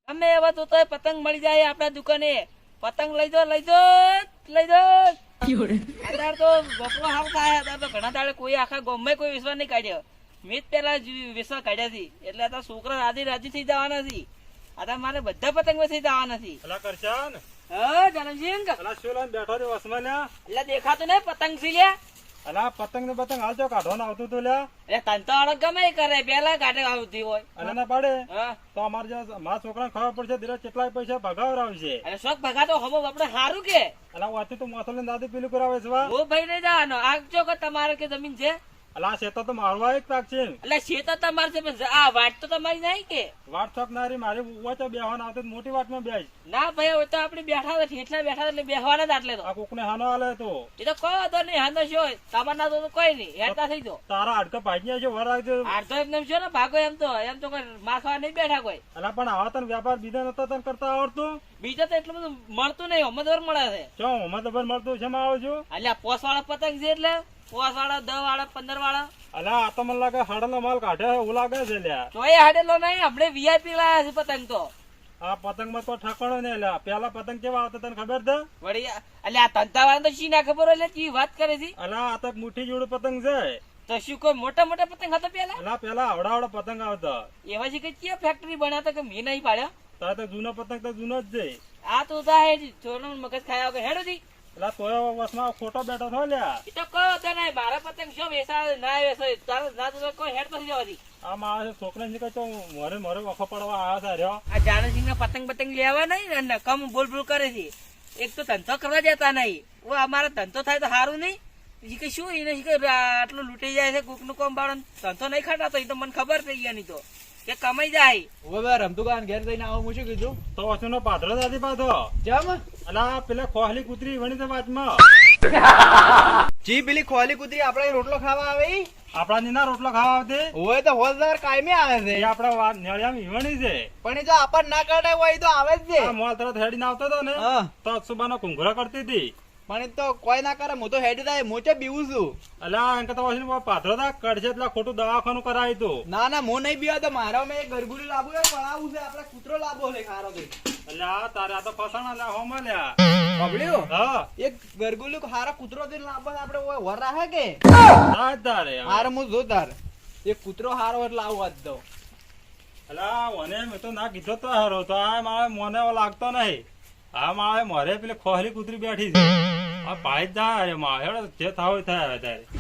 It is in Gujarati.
અમે એવા તો પતંગ મળી જાય આપડા દુકાને. પતંગ લઈ દો અત્યારે તો બપોર હાવ થાય. અત્યારે તો ઘણા દાડે કોઈ આખા ગામમાં કોઈ વિશ્વાસ નહીં કાઢ્યો. મેં જ પેલા વિશ્વાસ કાઢ્યા હતી. એટલે આ તો છોકરા રાજી થઈ જવાના છે. આ મારે બધા પતંગ થઈ જવાના છે. અલા કરશન હા ધરમસિંહ, અલા શું લઈને બેઠો રે વસમાં લ્યા? એટલે દેખાતું નહીં પતંગ છે લ્યા. અલા પતંગ ને પતંગ હાલ તો કાઢવાનું આવતું તું લ્યા. એટલે તન તો અડગ ગમે એ કરે, પેલા કાઢે આવતી હોય. અને ના પાડે હા તો અમારે જે મારા છોકરાને ખબર પડશે ધીરે કેટલાય પૈસા ભગાવરાવશે. એટલે શોખ ભગાતો હમો આપડે સારું કે અલા વાંચી તું મોસલ ને દાદી પેલું કરાવે છે વા. હું ભાઈ નહીં જવાનો. આગજો કે તમારે કે જમીન છે? અલા શેતો તો મારવા એક પાક છે. એટલે છે તો તમારે છે, પણ આ વાટ તો તમારી નહીં કે? વાટ ચોક નારી મારી વાંચો બેહવાના આવતી તો મોટી વાટમાં બેસ. ના ભાઈ હવે તો આપડે બેઠા હતા, ઠેઠલા બેઠા હતા એટલે બેહવાના જ આટલે તો. આ કોકને હાનો હાલે તો એ તો કોઈ વાંધો નહીં, હાનો શું તમારના તો કોઈ નહીં, હેઠતા થઈ દો. તારા હાડકા ભાજી છે વર રાખજો. આડતો એમને છો ને ભાગો, એમ તો કોઈ માર ખાવા નહીં બેઠા કોઈ. અલા પણ આવા તને વ્યાપાર બીજા નતો તને કરતા આવડતું? બીજા તો એટલું બધું મળતું નહીં, અમદવાર મળે છે. ચો હમણાં તો મળતું છે આવો છો. એટલે પોસ વાળા પતંગ છે, એટલે પોસ વાળા 10 વાળા 15 વાળા. અલા આ તો મને લાગે હાડનો માલ કાઢે એવું લાગે છે લ્યા. ચોય હાડેલો નહીં, આપણે વીઆઈપી લાયા છે પતંગ તો. આ પતંગ માં તો ઠકાણો ને લ્યા. પેલા પતંગ કેવા આવતા તને ખબર છે? વળી એટલે આ તંતા વાળા તો શી ના ખબર હોય, એટલે ચી વાત કરે છે. અલા આ તો મુઠ્ઠી જોડું પતંગ છે. તો શું કોઈ મોટા મોટા પતંગ હતા પેલા? અલા પેલા આવડા પતંગ આવતા. એવા છે કે ક્યાં ફેક્ટરી બનાવતા કે મેં નહીં પાડ્યા? તારે તો જૂનો પતંગ તો જૂનો જ છે. આ તો થાય છોડનો મગજ ખાયા વગર હેડો દી. અલા તોય વસમાં ખોટો બેઠો થયો લ્યા. એ તો કહો તો નહીં, મારા પતંગ શું વેસા ના વેસાય, તારે ના તો કોઈ હેડ પછી જવાથી. આ મારા છોકરા ને તો મોરે વખો પડવા આવ્યા છે રહ્યો. આ જાનસિંહ ના પતંગ લેવા નહીં ને કમ બોલ કરે છે. એક તો ધંધો કરવા જતા નહીં. ઓ અમારા ધંધો થાય તો સારું નહીં. ઈ કે શું એને આટલું લૂંટી જાય છે કોક નું કોમ બાળો ધંધો નહીં ખાતા. એ તો મને ખબર થઈ ગયા નહીં તો કે કમાઈ જાય. હવે રમતુકાન ઘેર જઈને આવું હું શું કીધું તો વસુનો પાથરો દાદી પાથો. જમ અલા પેલા ખોહલી કૂતરી વણી તો વાતમાં જી પેલી ખોલી કૂતરી આપણે રોટલો ખાવા આવે ઈ? આપડા ની ના રોટલો ખાવા આવતી. હોય તો હોલદાર કાયમી આવે છે, એ આપડા નેળિયામાં ઈવણી છે. પણ એ જો આપણ ના કાઢે હોય એ તો આવે જ છે. આ મોલ તરત હેડીને આવતો હતો ને હા. તો સુબાનો ઘુંઘરો કરતી હતી. પણ એ તો કોઈ ના કરે, હું તો હેડ થાય મોચે બીવું છું. અલા એમ તો વસુનો પાથરો તા કડશે એટલે ખોટું દવાખાનું કરાવી તું. ના ના હું નહીં બીવા તો મારા મેં એક ગરગુડી લાવવું હોય પણ આવું છે આપડે કૂતરો લાવવો છે ખારો તો. અલ્યા તારે આ તો ફસાણા લ્યા હો મળ્યા. પકડ્યો હા એક ગરગુલી હારા કૂતરો થી લાવવા આપડે વર રાખે કે ના જ તારે હારે હું જોતાર એક કૂતરો હારો એટલે આવું વાત દઉં. અલા મને મેં તો ના કીધો તો હારો તો આ મારે મને એવો લાગતો નહીં. આ મારે મોરે પેલી ખોહલી કૂતરી બેઠી છે. આ પાઈ જ જાય મારે જે થાવ થાય હવે તારે.